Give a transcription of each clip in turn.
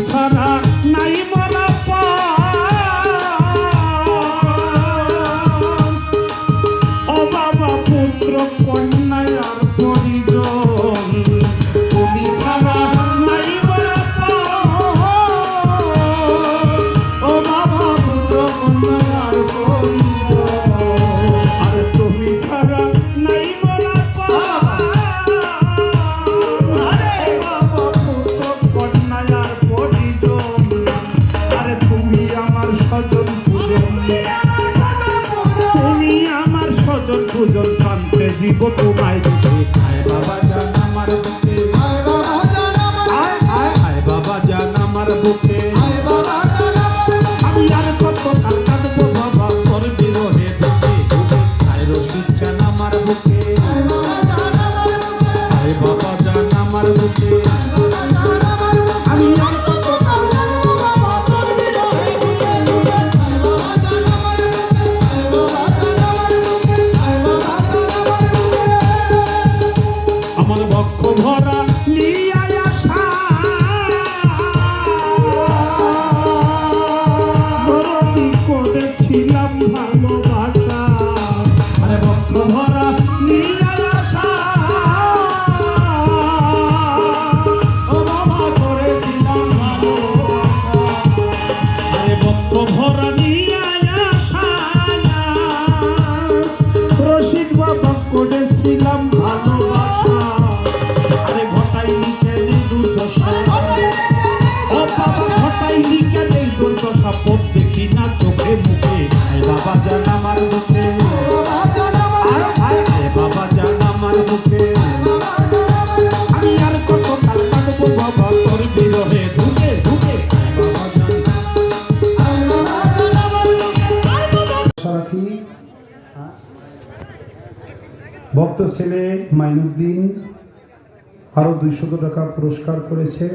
ছাড়া নাই বলা ও বাবা পুত্র কন্যায় আর পরিজন তুমি ছাড়া নাই বলা ও বাবা পুত্র কন্যায় আর পরিজন আর তুমি ছাড়া নাই বলা দুজন শান্তে জীব তোমায় দিতে আয় বাবা জান আমার বুকে আয় বাবা জান আমার বুকে আমি আর কত কাল কাঁদবো বাবা তোর বিরহে বুকে আয় রশিদ জান আমার বুকে আয় বাবা জান আমার বুকে আমি আর কত কাল কাঁদবো বাবা তোর বিরহে বুকে আমার বক্ষ ভরা নিয়ে আসা ভর্তি করেছিলাম ভালোবাসা আরে বক্ষ ভরা নিয়ে আসা ও বাবা করেছিলাম ভালোবাসা আরে বক্ষ ভরা নিয়ে আসা রশিদ বাবা করেছিলাম ভালোবাসা দেখি না চোখে মুখে আয় বাবা জান আমার মুখে আয় বাবা জান আমার মুখে আমি আর কত কাল কাটবো বাবা তোর বিরহে ঢুকে ঢুকে ভক্ত ছেলে মাইনুদ্দিন আরো 200 টাকা পুরস্কার করেছে।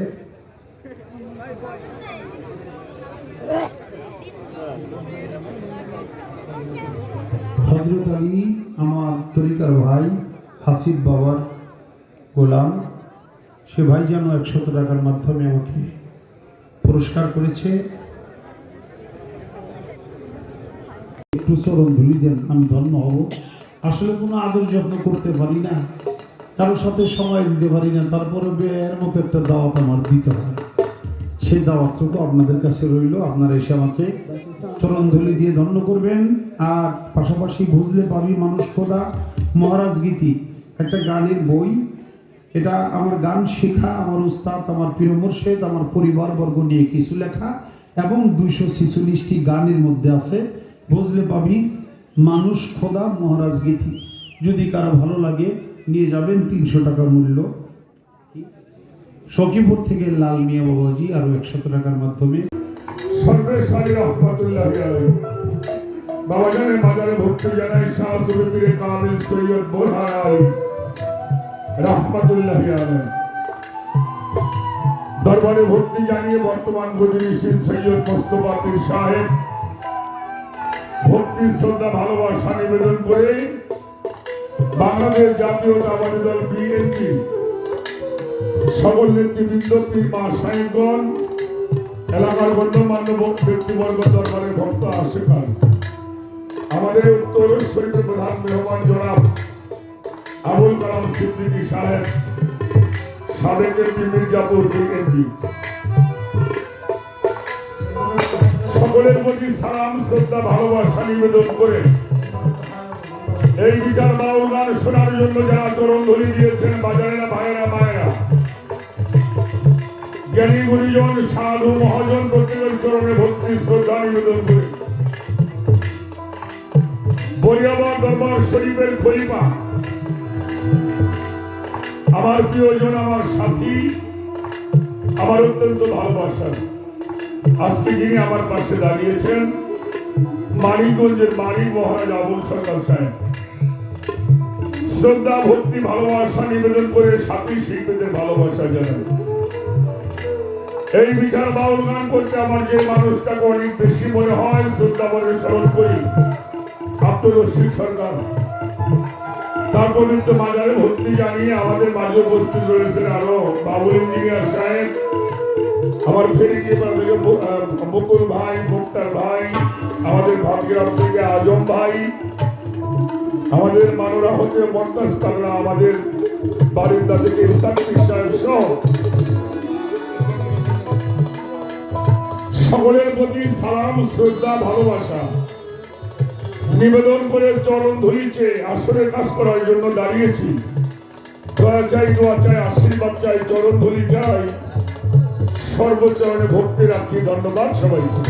হযরত আলী আমার তরিকার ভাই হাসিব বাবার গোলাম, সে ভাই যেন 100 টাকার মাধ্যমে আমাকে পুরস্কার করেছে। একটু চরণ ধুলি দেন, আমি ধন্য হব। আসলে কোনো আদর যত্ন করতে পারি না, কারোর সাথে সময় দিতে পারি না, তারপরে এর মতো একটা দাওয়াত আমার দিতে হয়। সেই দাওয়াতটুকু আপনাদের কাছে রইল, আপনারা এসে আমাকে চরণ ধুলি দিয়ে ধন্য করবেন। আর পাশাপাশি বুঝলে পাবি মানুষ খোদা মহারাজ গীতি একটা গানের বই, এটা আমার গান শেখা আমার উস্তাদ আমার প্রিয় মুর্শিদ আমার পরিবারবর্গ নিয়ে কিছু লেখা এবং 246টি গানের মধ্যে আছে বুঝলে পাবি মানুষ খোদা মহারাজ গীতি। যদি কারো ভালো লাগে নিয়ে যাবেন, 300 টাকা মূল্য। সখীপুর থেকে লাল মিয়া বাবাজি আরো 100 টাকার মাধ্যমে। সর্বেশালী রহমাতুল্লাহ আলাইহি বাবাজানের মাজারে ভক্তি জানাই শাহ সুরপীরে কামিল সৈয়দ বোরহান আলী রহমাতুল্লাহ আলাইহি দরবারে ভক্তি জানিয়ে বর্তমান গদিনিশীল সৈয়দ মোস্তফা পীর সাহেব ভক্তির শ্রদ্ধা ভালোবাসা নিবেদন করে বাংলাদেশ জাতীয়তাবাদী দল বিএনপি সকল নেতৃবৃন্দ পীর মা সাহেবগণ এলাকার গণ্যমান্য ব্যক্তিবর্গ দরবারে ভক্ত আশিকান আমাদের উত্তর শহীদ প্রধান মেহমান জনাব আবুল কালাম সিদ্দিকী সাহেব সাবেক এমপি মির্জাপুর বিএনপি সকলের প্রতি সালাম শ্রদ্ধা ভালোবাসা নিবেদন করে এই বিচার বাউল গান শোনার জন্য যারা চরণ ধরি দিয়েছেন বাজারেরা ভাইয়েরা মায়েরা জ্ঞানী গুণীজন সাধু মহাজন প্রত্যেকের চরণে ভক্তি শ্রদ্ধা নিবেদন করে বরিয়াবাদ দরবার শরীফের খলিফা আমার প্রিয়জন আমার সাথী আমার অত্যন্ত ভালোবাসার আজকে যিনি আমার পাশে দাঁড়িয়েছেন মানিকগঞ্জের মানিক মহারাজ আবুল সরকার সাহেব শ্রদ্ধা ভক্তি ভালোবাসা নিবেদন করে সাথী শিল্পীদের ভালোবাসা জানাই। এই বিচার বাউল গান করতে আমার যে মানুষটাকে অনেক বেশি মনে হয় শ্রদ্ধা বলে স্মরণ করি আব্দুর রশিদ সরকার তার পবিত্র মাজারে ভর্তি জানিয়ে আমাদের মাঝে উপস্থিত রয়েছেন আরো বাবুল ইঞ্জিনিয়ার সাহেব, আমার ফেরিকে বকুল ভাই, মুক্তার ভাই, আমাদের ভাগ্যরাম থেকে আজম ভাই, আমাদের মানোরা হচ্ছে মন্তাস্তাররা, আমাদের বারিন্দা থেকে ইসাকুল সাহেব সহ সকলের প্রতি সালাম, শ্রদ্ধা, ভালোবাসা নিবেদন করে চরণ ধরিছে আসরে কাজ করার জন্য দাঁড়িয়েছি। দয়া চাই, দোয়া চাই, আশীর্বাদ চাই, চরণ ধরি চাই, সর্বচরণে ভক্তি রাখি। ধন্যবাদ সবাইকে।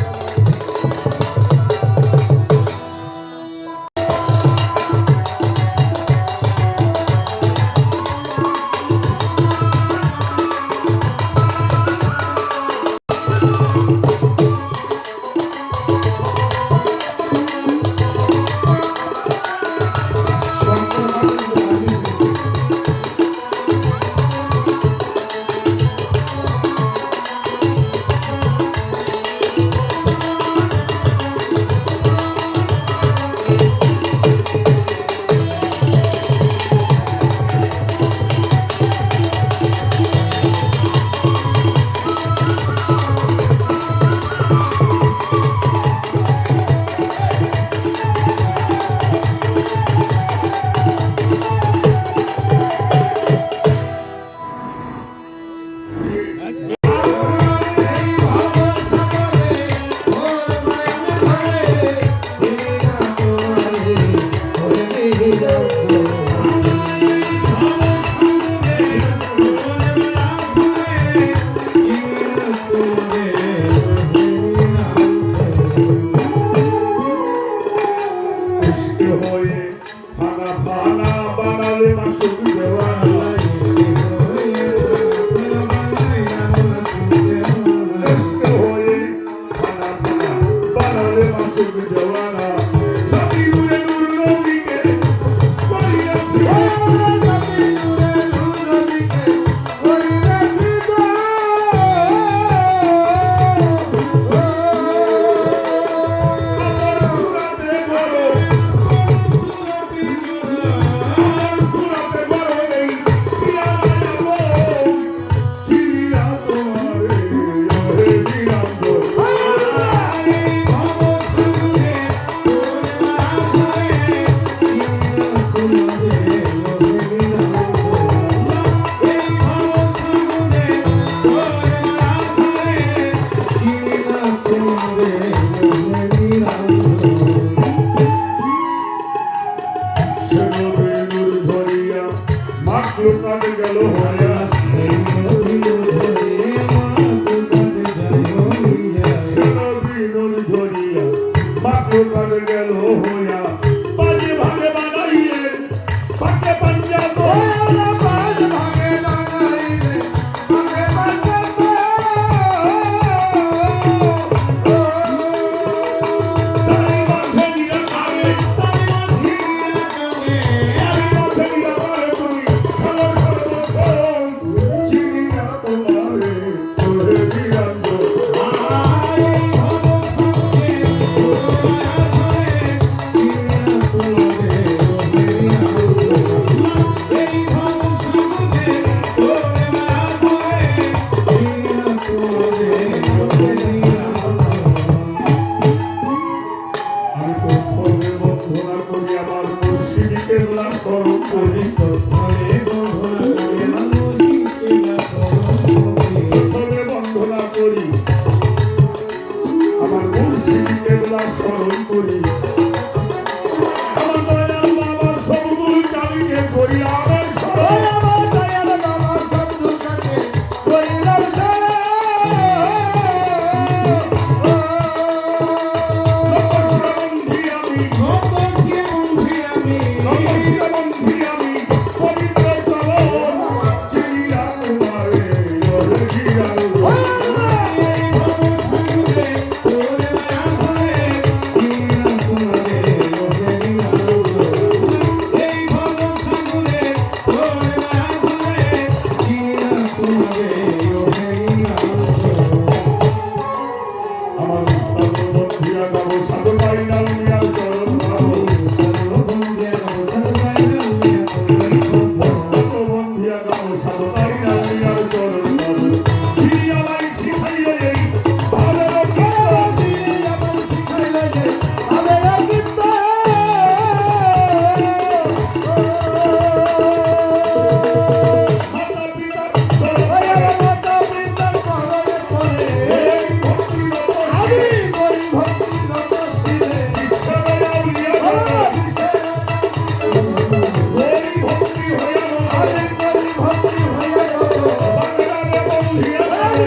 বাংলারে বন্ধিয়া যাবে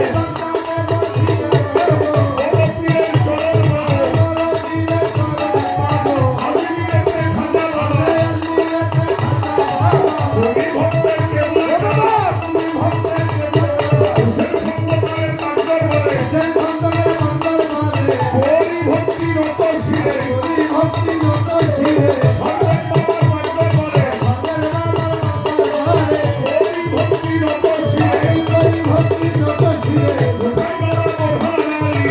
প্রিয়ের চরণ পাবে আমি দিলেতে খাজা বাবা তুমি ভক্তের কেবল বাবা সে ভক্তমানের কান্দর বলে হরি ভক্তি নত শিরে সর্বের বাবার কান্দর বলে হরি ভক্তি নত শিরে কোথায় বাবা বোরহানালি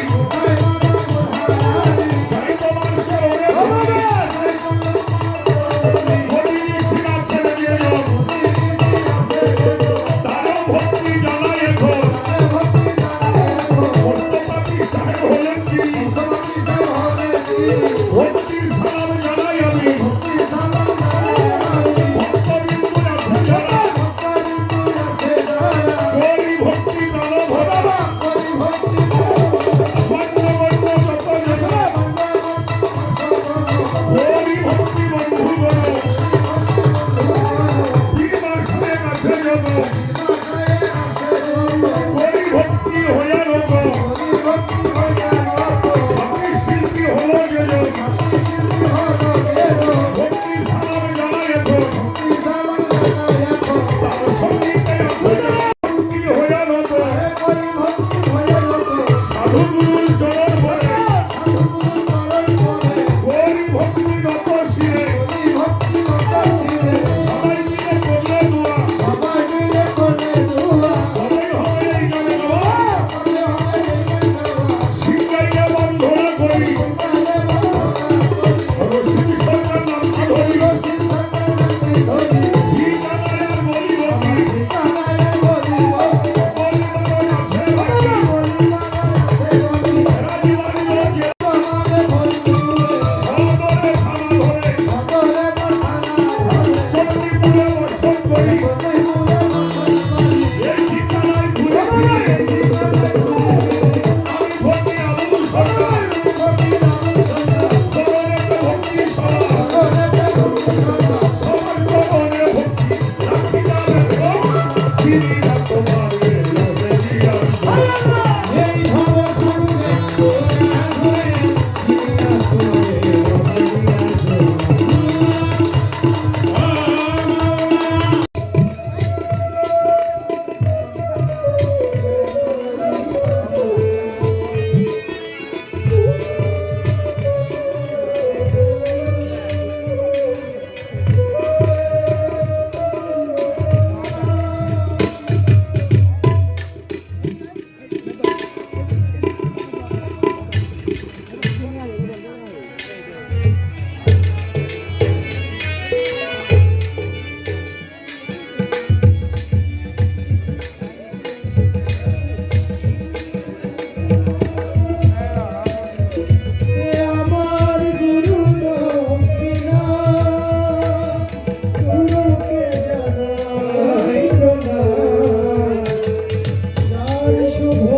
যাই তোমার চরণে হরি শিরা ছেড়ে দিয়ে যাও তারও ভক্তি জানাই এখন মোস্তফা সাহেব হলেন কি ভক্তি সালাম জানাই আমি ভক্তবিন্দু আছে যারা হরি ভক্তি দানো ভরা বন্ধ বন্ধ যত নেশা হরি ভক্তি বন্ধু বলো পীর মাসের কাছে যাব হরি ভক্তি হইয়া রব স্বামী শিল্পী হলো যে ভক্তি সালাম জানাই এখন তার সঙ্গীতে আছে যারা ভক্তি হইয়া রব সাধু গুরুর চরণ বলে হরি ভক্তি নত শিরে সবাই মিলে করলে দোয়া সবাই হবে এই গানে গাওয়া সিংহাইয়া বন্ধনা করি রশিদ সরকার নামটি ধরি ঠিক আমাদের বলি বলি বলি বাবার কাছে রাজি রাজি রাজি সদরে থানা ধরে চণ্ডীপুরে বর্ষণ করি এই ঠিকানায় ঘুরে ফিরে আমি ভক্তি আবুল সরকার সদরেতে ভক্তি সভা সবার কবনে ভক্তি রাখি যাবে চিনিরা তোমারে লোভে দিয়া এই ভাবে শুনে চিনিরা তোমারে লোভে দিয়া আমার গুরু দক্ষিণা গুরুকে জানাই প্রণাম যার শুভ